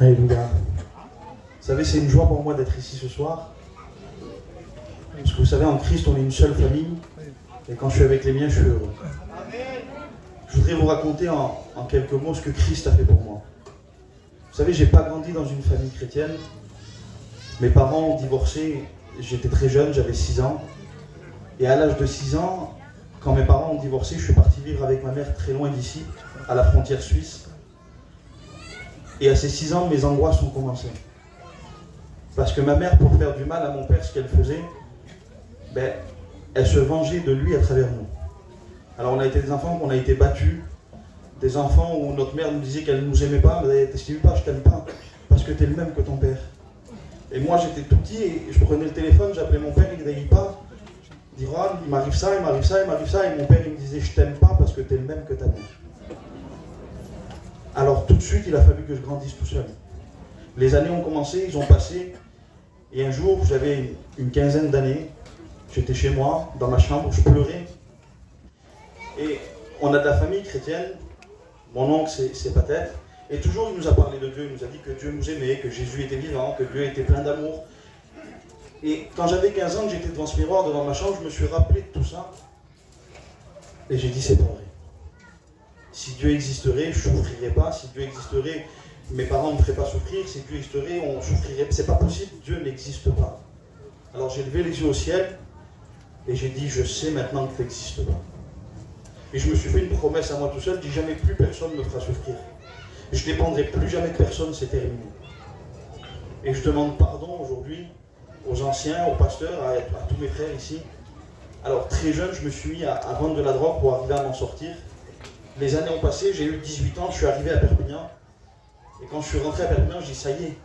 Alléluia. Vous savez, c'est une joie pour moi d'être ici ce soir. Parce que vous savez, en Christ, on est une seule famille. Et quand je suis avec les miens, je suis heureux. Je voudrais vous raconter en quelques mots ce que Christ a fait pour moi. Vous savez, je n'ai pas grandi dans une famille chrétienne. Mes parents ont divorcé, j'étais très jeune, j'avais 6 ans. Et à l'âge de 6 ans, quand mes parents ont divorcé, je suis parti vivre avec ma mère très loin d'ici, à la frontière suisse. Et à ces 6 ans, mes angoisses ont commencé. Parce que ma mère, pour faire du mal à mon père, ce qu'elle faisait, elle se vengeait de lui à travers nous. Alors on a été des enfants, on a été battus, des enfants où notre mère nous disait qu'elle ne nous aimait pas, mais t'estimes pas, je t'aime pas, parce que t'es le même que ton père. Et moi j'étais tout petit et je prenais le téléphone, j'appelais mon père, il ne répondait pas. Il dit Ron, il m'arrive ça, il m'arrive ça, il m'arrive ça, et mon père il me disait je t'aime pas parce que t'es le même que ta mère. Alors tout de suite il a fallu que je grandisse tout seul. Les années ont commencé, ils ont passé, et un jour j'avais une quinzaine d'années, j'étais chez moi, dans ma chambre, je pleurais. Et on a de la famille chrétienne, mon oncle c'est Pater, et toujours il nous a parlé de Dieu, il nous a dit que Dieu nous aimait, que Jésus était vivant, que Dieu était plein d'amour. Et quand j'avais 15 ans, que j'étais devant ce miroir, devant ma chambre, je me suis rappelé de tout ça. Et j'ai dit c'est pas vrai. Si Dieu existerait, je ne souffrirais pas. Si Dieu existerait, mes parents ne me feraient pas souffrir. Si Dieu existerait, on souffrirait. C'est pas possible, Dieu n'existe pas. Alors j'ai levé les yeux au ciel et j'ai dit je sais maintenant que tu n'existes pas. Et je me suis fait une promesse à moi tout seul, je dis jamais plus personne ne me fera souffrir. Je ne dépendrai plus jamais de personne, c'est terminé. Et je demande pardon aujourd'hui aux anciens, aux pasteurs, à tous mes frères ici. Alors très jeune, je me suis mis à vendre de la drogue pour arriver à m'en sortir. Les années ont passé, j'ai eu 18 ans, je suis arrivé à Perpignan. Et quand je suis rentré à Perpignan, j'ai dit ça y est,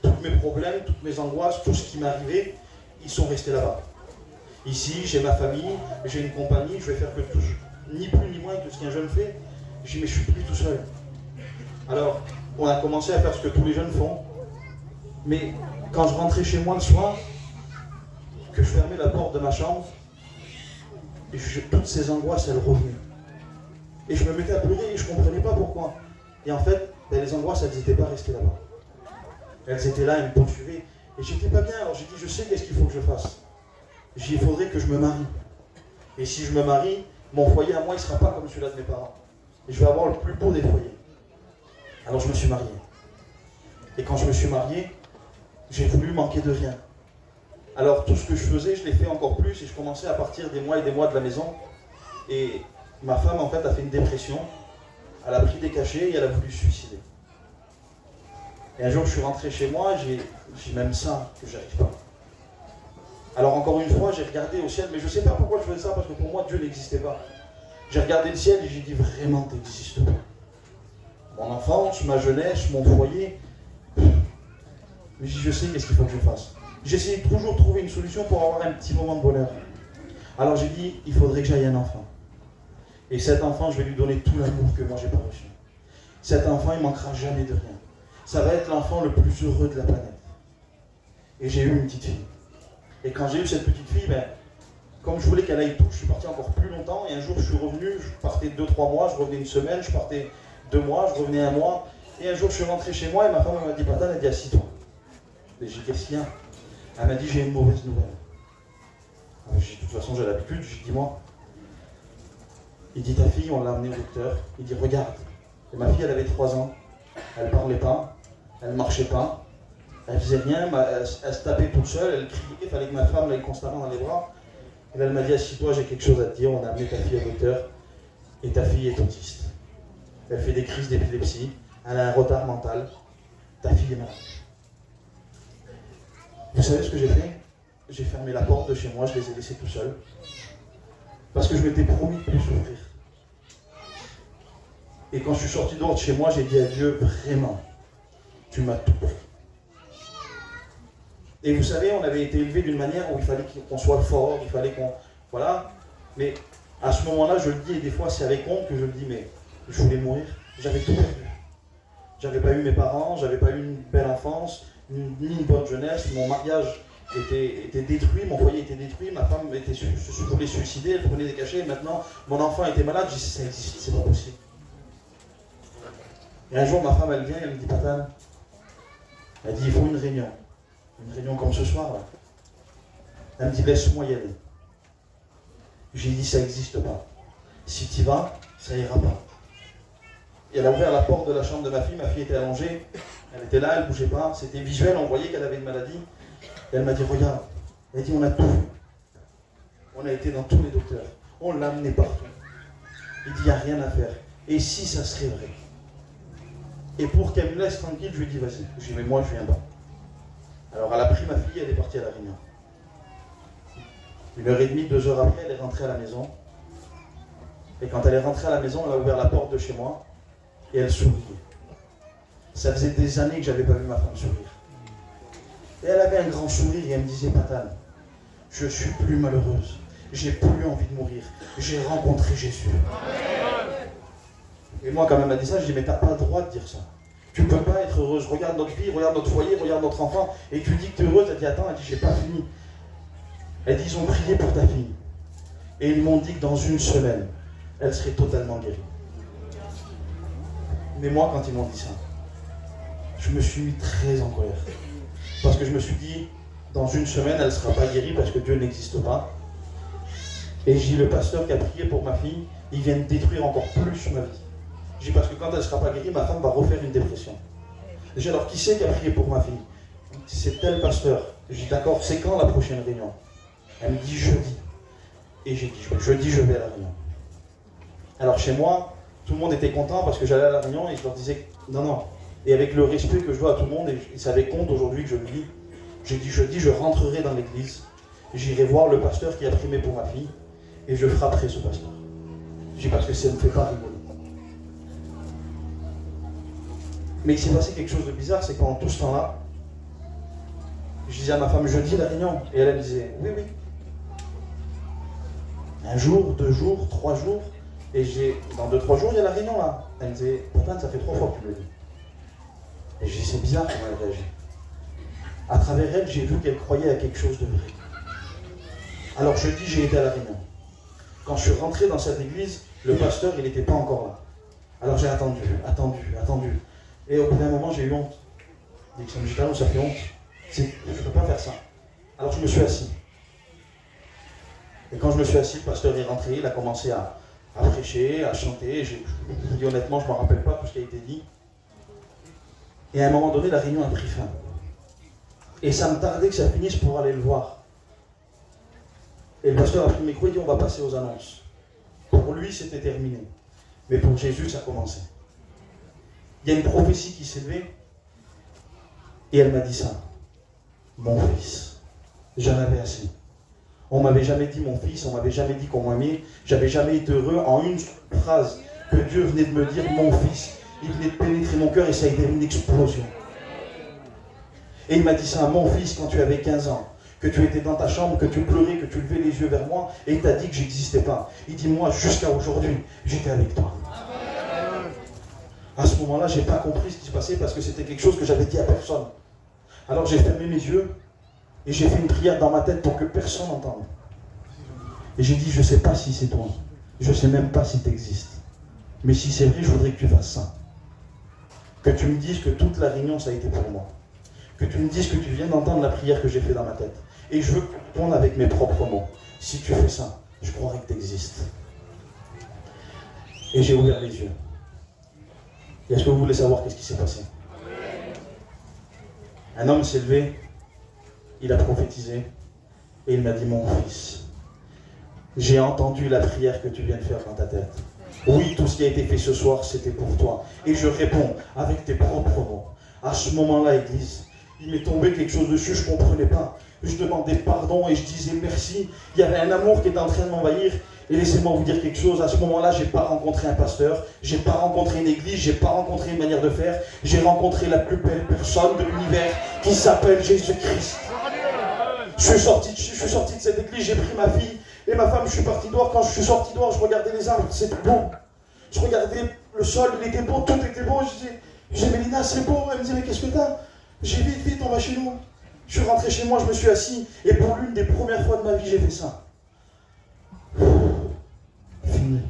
tous mes problèmes, toutes mes angoisses, tout ce qui m'arrivait, ils sont restés là-bas. Ici, j'ai ma famille, j'ai une compagnie, je vais faire que tout, ni plus ni moins que ce qu'un jeune fait. J'ai dit mais je suis plus tout seul. Alors, on a commencé à faire ce que tous les jeunes font. Mais quand je rentrais chez moi le soir, que je fermais la porte de ma chambre, toutes ces angoisses, elles revenaient. Et je me mettais à pleurer et je ne comprenais pas pourquoi. Et en fait, les angoisses, elles n'étaient pas restées là-bas. Elles étaient là, elles me poursuivaient. Et j'étais pas bien, alors j'ai dit, je sais qu'est-ce qu'il faut que je fasse. J'ai dit, il faudrait que je me marie. Et si je me marie, mon foyer à moi, il ne sera pas comme celui-là de mes parents. Et je vais avoir le plus beau des foyers. Alors je me suis marié. Et quand je me suis marié, j'ai voulu manquer de rien. Alors tout ce que je faisais, je l'ai fait encore plus et je commençais à partir des mois et des mois de la maison. Et ma femme en fait a fait une dépression, elle a pris des cachets et elle a voulu se suicider. Et un jour je suis rentré chez moi, j'ai même ça que j'arrive pas. Alors encore une fois, j'ai regardé au ciel, mais je ne sais pas pourquoi je faisais ça, parce que pour moi Dieu n'existait pas. J'ai regardé le ciel et j'ai dit vraiment tu n'existes pas. Mon enfance, ma jeunesse, mon foyer, mais je sais qu'est-ce qu'il faut que je fasse. J'essayais toujours de trouver une solution pour avoir un petit moment de bonheur. Alors j'ai dit, il faudrait que j'aille un enfant. Et cet enfant, je vais lui donner tout l'amour que moi j'ai pas reçu. Cet enfant, il manquera jamais de rien. Ça va être l'enfant le plus heureux de la planète. Et j'ai eu une petite fille. Et quand j'ai eu cette petite fille, comme je voulais qu'elle aille tout, je suis parti encore plus longtemps. Et un jour, je suis revenu, je partais 2-3 mois, je revenais une semaine, je partais 2 mois, je revenais 1 mois. Et un jour, je suis rentré chez moi et ma femme m'a dit, Patan, elle a dit, assis-toi. Et j'ai dit, qu'est-ce qu'il y a? Elle m'a dit, j'ai une mauvaise nouvelle. Alors, de toute façon, j'ai l'habitude, j'ai dit, dis-moi. Il dit, ta fille, on l'a amenée au docteur. Il dit, regarde. Et ma fille, elle avait 3 ans. Elle ne parlait pas, elle ne marchait pas, elle ne faisait rien, elle se tapait toute seule, elle criait, il fallait que ma femme l'aille constamment dans les bras. Et là, elle m'a dit, assis-toi, j'ai quelque chose à te dire, on a amené ta fille au docteur, et ta fille est autiste. Elle fait des crises d'épilepsie, elle a un retard mental, ta fille est malade. Vous savez ce que j'ai fait? J'ai fermé la porte de chez moi, je les ai laissés tout seuls. Parce que je m'étais promis de ne plus souffrir. Et quand je suis sorti dehors de chez moi, j'ai dit à Dieu, vraiment, tu m'as tout pris. Et vous savez, on avait été élevé d'une manière où il fallait qu'on soit fort, il fallait qu'on... Voilà. Mais à ce moment-là, je le dis, et des fois c'est avec honte que je le dis, mais je voulais mourir. J'avais tout perdu. J'avais pas eu mes parents, j'avais pas eu une belle enfance, ni une bonne jeunesse. Mon mariage était détruit, mon foyer était détruit, ma femme se voulait suicider, elle prenait des cachets, et maintenant mon enfant était malade, j'ai dit ça existe, c'est pas possible. Et un jour, ma femme, elle vient, elle me dit, Patan, elle dit, il faut une réunion comme ce soir, là. Elle me dit, laisse-moi y aller. J'ai dit, ça n'existe pas. Si tu y vas, ça ira pas. Et elle a ouvert la porte de la chambre de ma fille était allongée, elle était là, elle ne bougeait pas, c'était visuel, on voyait qu'elle avait une maladie. Et elle m'a dit, regarde, elle dit, on a tout vu. On a été dans tous les docteurs, on l'a amené partout. Il dit, il n'y a rien à faire. Et si ça serait vrai? Et pour qu'elle me laisse tranquille, je lui ai dit, vas-y. Je lui ai dit, mais moi, je ne viens pas. Alors elle a pris ma fille, elle est partie à la réunion. 1h30, 2 heures après, elle est rentrée à la maison. Et quand elle est rentrée à la maison, elle a ouvert la porte de chez moi et elle souriait. Ça faisait des années que je n'avais pas vu ma femme sourire. Et elle avait un grand sourire et elle me disait, Patan, je suis plus malheureuse. J'ai plus envie de mourir. J'ai rencontré Jésus. Et moi, quand elle m'a dit ça, je dis, mais t'as pas le droit de dire ça. Tu ne peux pas être heureuse. Regarde notre vie, regarde notre foyer, regarde notre enfant. Et tu dis que tu es heureuse. Elle dit, attends, elle dit, j'ai pas fini. Elle dit, ils ont prié pour ta fille. Et ils m'ont dit que dans 1 semaine, elle serait totalement guérie. Mais moi, quand ils m'ont dit ça, je me suis mis très en colère. Parce que je me suis dit, dans 1 semaine, elle ne sera pas guérie parce que Dieu n'existe pas. Et j'ai dit, le pasteur qui a prié pour ma fille, il vient de détruire encore plus ma vie. J'ai dit, parce que quand elle ne sera pas guérie, ma femme va refaire une dépression. J'ai dit, alors qui c'est qui a prié pour ma fille? C'est tel pasteur. J'ai dit, d'accord, c'est quand la prochaine réunion? Elle me dit, jeudi. Et j'ai dit, jeudi, je vais à la réunion. Alors chez moi, tout le monde était content parce que j'allais à la réunion et je leur disais, non, non. Et avec le respect que je dois à tout le monde, et ça avait compte aujourd'hui que je le dis, j'ai dit, jeudi, je rentrerai dans l'église, j'irai voir le pasteur qui a primé pour ma fille, et je frapperai ce pasteur. J'ai dit, parce que ça ne me fait pas rigoler. Mais il s'est passé quelque chose de bizarre, c'est que pendant tout ce temps-là, je disais à ma femme, jeudi la réunion, et elle me disait, oui, oui. 1 jour, 2 jours, 3 jours, et dans 2-3 jours, il y a la réunion là. Elle me disait, Patan, ça fait 3 fois que tu me le dis. Et je dis, c'est bizarre comment elle réagit. À travers elle, j'ai vu qu'elle croyait à quelque chose de vrai. Alors jeudi, j'ai été à la réunion. Quand je suis rentré dans cette église, le pasteur, il n'était pas encore là. Alors j'ai attendu. Et au bout d'un moment, j'ai eu honte. J'ai dit, ça fait honte. Je ne peux pas faire ça. Alors je me suis assis. Et quand je me suis assis, le pasteur est rentré, il a commencé à prêcher, à chanter. Je vous dis honnêtement, je ne me rappelle pas tout ce qui a été dit. Et à un moment donné, la réunion a pris fin. Et ça me tardait que ça finisse pour aller le voir. Et le pasteur a pris le micro et dit, on va passer aux annonces. Pour lui, c'était terminé. Mais pour Jésus, ça commençait. Il y a une prophétie qui s'est levée. Et elle m'a dit ça. Mon fils, j'en avais assez. On ne m'avait jamais dit mon fils, on ne m'avait jamais dit qu'on m'aimait. J'avais jamais été heureux en une phrase que Dieu venait de me dire, mon fils. Il venait de pénétrer mon cœur et ça a été une explosion. Et il m'a dit ça, mon fils, quand tu avais 15 ans, que tu étais dans ta chambre, que tu pleurais, que tu levais les yeux vers moi, et il t'a dit que je n'existais pas. Il dit, moi, jusqu'à aujourd'hui, j'étais avec toi. À ce moment-là, je n'ai pas compris ce qui se passait parce que c'était quelque chose que j'avais dit à personne. Alors j'ai fermé mes yeux et j'ai fait une prière dans ma tête pour que personne n'entende. Et j'ai dit, je ne sais pas si c'est toi. Je ne sais même pas si tu existes. Mais si c'est vrai, je voudrais que tu fasses ça. Que tu me dises que toute la réunion, ça a été pour moi. Que tu me dises que tu viens d'entendre la prière que j'ai faite dans ma tête. Et je veux que tu répondes avec mes propres mots. Si tu fais ça, je croirais que tu existes. Et j'ai ouvert les yeux. Et est-ce que vous voulez savoir qu'est-ce qui s'est passé? Un homme s'est levé, il a prophétisé, et il m'a dit, mon fils, j'ai entendu la prière que tu viens de faire dans ta tête. Oui, tout ce qui a été fait ce soir, c'était pour toi. Et je réponds avec tes propres mots. À ce moment-là, Église, il m'est tombé quelque chose dessus, je ne comprenais pas. Je demandais pardon et je disais merci. Il y avait un amour qui était en train de m'envahir. Et laissez-moi vous dire quelque chose, à ce moment-là, je n'ai pas rencontré un pasteur, je n'ai pas rencontré une église, je n'ai pas rencontré une manière de faire. J'ai rencontré la plus belle personne de l'univers qui s'appelle Jésus-Christ. Je suis sorti de cette église, j'ai pris ma fille et ma femme, je suis parti dehors. Quand je suis sorti dehors, je regardais les arbres, c'était beau. Je regardais le sol, il était beau, tout était beau. Je disais, Mélina, c'est beau. Elle me disait, mais qu'est-ce que t'as? J'ai vite, on va chez nous. Je suis rentré chez moi, je me suis assis. Et pour l'une des premières fois de ma vie, j'ai fait ça. Fini.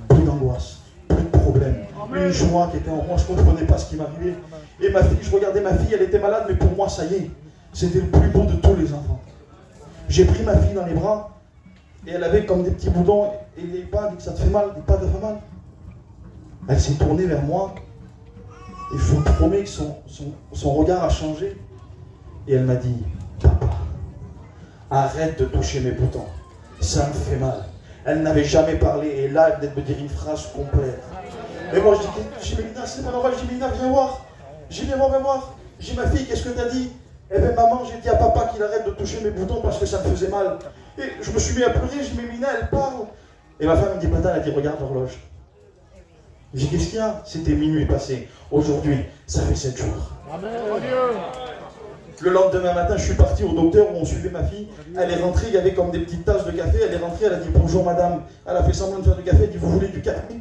Plus d'angoisse, plus de problème. problème, une joie qui était en moi, je ne comprenais pas ce qui m'arrivait. Et ma fille, je regardais ma fille, elle était malade, mais pour moi, ça y est, c'était le plus beau de tous les enfants. J'ai pris ma fille dans les bras, et elle avait comme des petits boudons, et les pas dit que ça te fait mal, des pas te fait mal. Elle s'est tournée vers moi, et je vous promets que son regard a changé. Et elle m'a dit, papa, arrête de toucher mes boutons, ça me fait mal. Elle n'avait jamais parlé, et là, elle venait de me dire une phrase complète. Et moi, je dis, Mélina, c'est pas normal, je dis, Mélina, viens voir. J'ai viens voir. J'ai dit, ma fille, qu'est-ce que t'as dit? Eh bien, maman, j'ai dit à papa qu'il arrête de toucher mes boutons parce que ça me faisait mal. Et je me suis mis à pleurer, j'ai dit, mais Mélina, elle parle. Et ma femme me dit, Pata, elle a dit, regarde l'horloge. J'ai dit, qu'est-ce qu'il y a? C'était minuit passé. Aujourd'hui, ça fait 7 jours. Amen. Le lendemain matin, je suis parti au docteur où on suivait ma fille. Elle est rentrée, il y avait comme des petites tasses de café. Elle est rentrée, elle a dit bonjour madame. Elle a fait semblant de faire du café. Elle dit vous voulez du café?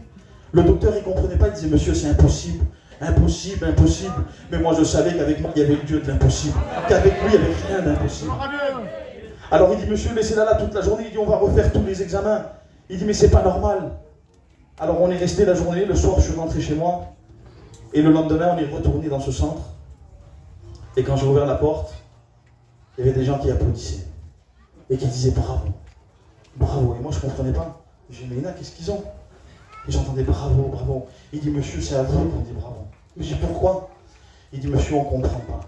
Le docteur, il ne comprenait pas. Il disait monsieur, c'est impossible. Impossible, impossible. Mais moi, je savais qu'avec moi, il y avait le Dieu de l'impossible. Qu'avec lui, il n'y avait rien d'impossible. Alors il dit monsieur, laissez-la là toute la journée. Il dit on va refaire tous les examens. Il dit mais c'est pas normal. Alors on est resté la journée. Le soir, je suis rentré chez moi. Et le lendemain, on est retourné dans ce centre. Et quand j'ai ouvert la porte, il y avait des gens qui applaudissaient et qui disaient bravo, bravo. Et moi je ne comprenais pas. J'ai dit, Mélina, qu'est-ce qu'ils ont? Et j'entendais bravo, bravo. Il dit, monsieur, c'est à vous qu'on dit bravo. Mais j'ai dit, pourquoi? Il dit, monsieur, on ne comprend pas.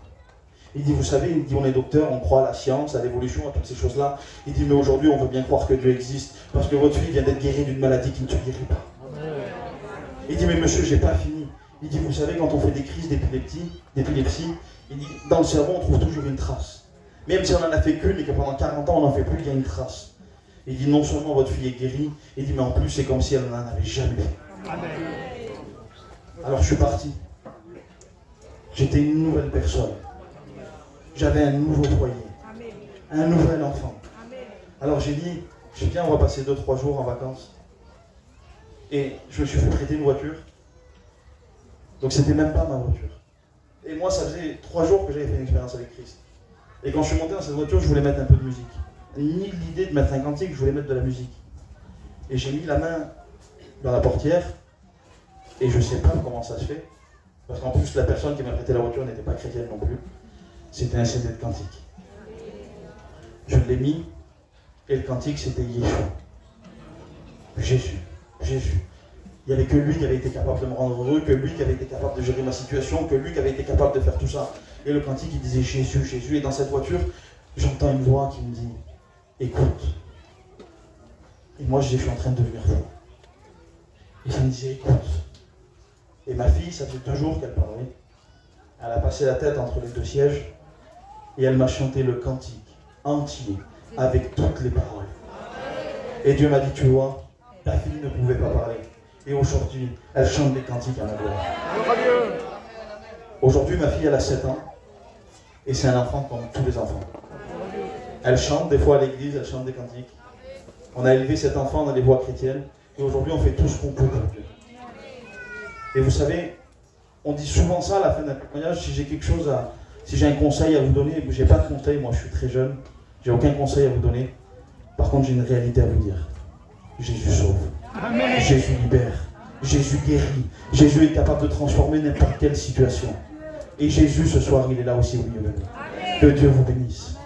Il dit, vous savez, il dit, on est docteur, on croit à la science, à l'évolution, à toutes ces choses-là. Il dit, mais aujourd'hui, on veut bien croire que Dieu existe parce que votre fille vient d'être guérie d'une maladie qui ne se guérit pas. Il dit, mais monsieur, j'ai pas fini. Il dit, vous savez, quand on fait des crises d'épilepsie, il dit, dans le cerveau, on trouve toujours une trace. Même si on n'en a fait qu'une et que pendant 40 ans, on n'en fait plus, il y a une trace. Il dit, non seulement votre fille est guérie, il dit, mais en plus, c'est comme si elle n'en avait jamais fait. Amen. Alors, je suis parti. J'étais une nouvelle personne. J'avais un nouveau foyer. Un nouvel enfant. Alors, j'ai dit, viens, on va passer 2-3 jours en vacances. Et je me suis fait prêter une voiture. Donc, c'était même pas ma voiture. Et moi, ça faisait 3 jours que j'avais fait une expérience avec Christ. Et quand je suis monté dans cette voiture, je voulais mettre un peu de musique. Ni l'idée de mettre un cantique, je voulais mettre de la musique. Et j'ai mis la main dans la portière, et je ne sais pas comment ça se fait, parce qu'en plus, la personne qui m'a prêté la voiture n'était pas chrétienne non plus. C'était un CD de cantique. Je l'ai mis, et le cantique, c'était Yeshua. Jésus, Jésus. Il n'y avait que lui qui avait été capable de me rendre heureux, que lui qui avait été capable de gérer ma situation, que lui qui avait été capable de faire tout ça. Et le cantique, il disait Jésus, Jésus. Et dans cette voiture, j'entends une voix qui me dit écoute. Et moi, je suis en train de devenir fou. Et ça me disait écoute. Et ma fille, ça fait 2 jours qu'elle parlait. Elle a passé la tête entre les 2 sièges et elle m'a chanté le cantique entier avec toutes les paroles. Et Dieu m'a dit tu vois, ta fille ne pouvait pas parler. Et aujourd'hui, elle chante des cantiques à ma gloire. Aujourd'hui, ma fille, elle a 7 ans. Et c'est un enfant comme tous les enfants. Elle chante, des fois à l'église, elle chante des cantiques. On a élevé cet enfant dans les voies chrétiennes. Et aujourd'hui, on fait tout ce qu'on peut pour Dieu. Et vous savez, on dit souvent ça à la fin d'un témoignage. Si j'ai quelque chose si j'ai un conseil à vous donner, je n'ai pas de conseil, moi je suis très jeune. J'ai aucun conseil à vous donner. Par contre, j'ai une réalité à vous dire. Jésus sauve. Amen. Jésus libère. Jésus guérit. Jésus est capable de transformer n'importe quelle situation. Et Jésus, ce soir, il est là aussi au milieu de nous. Que Dieu vous bénisse.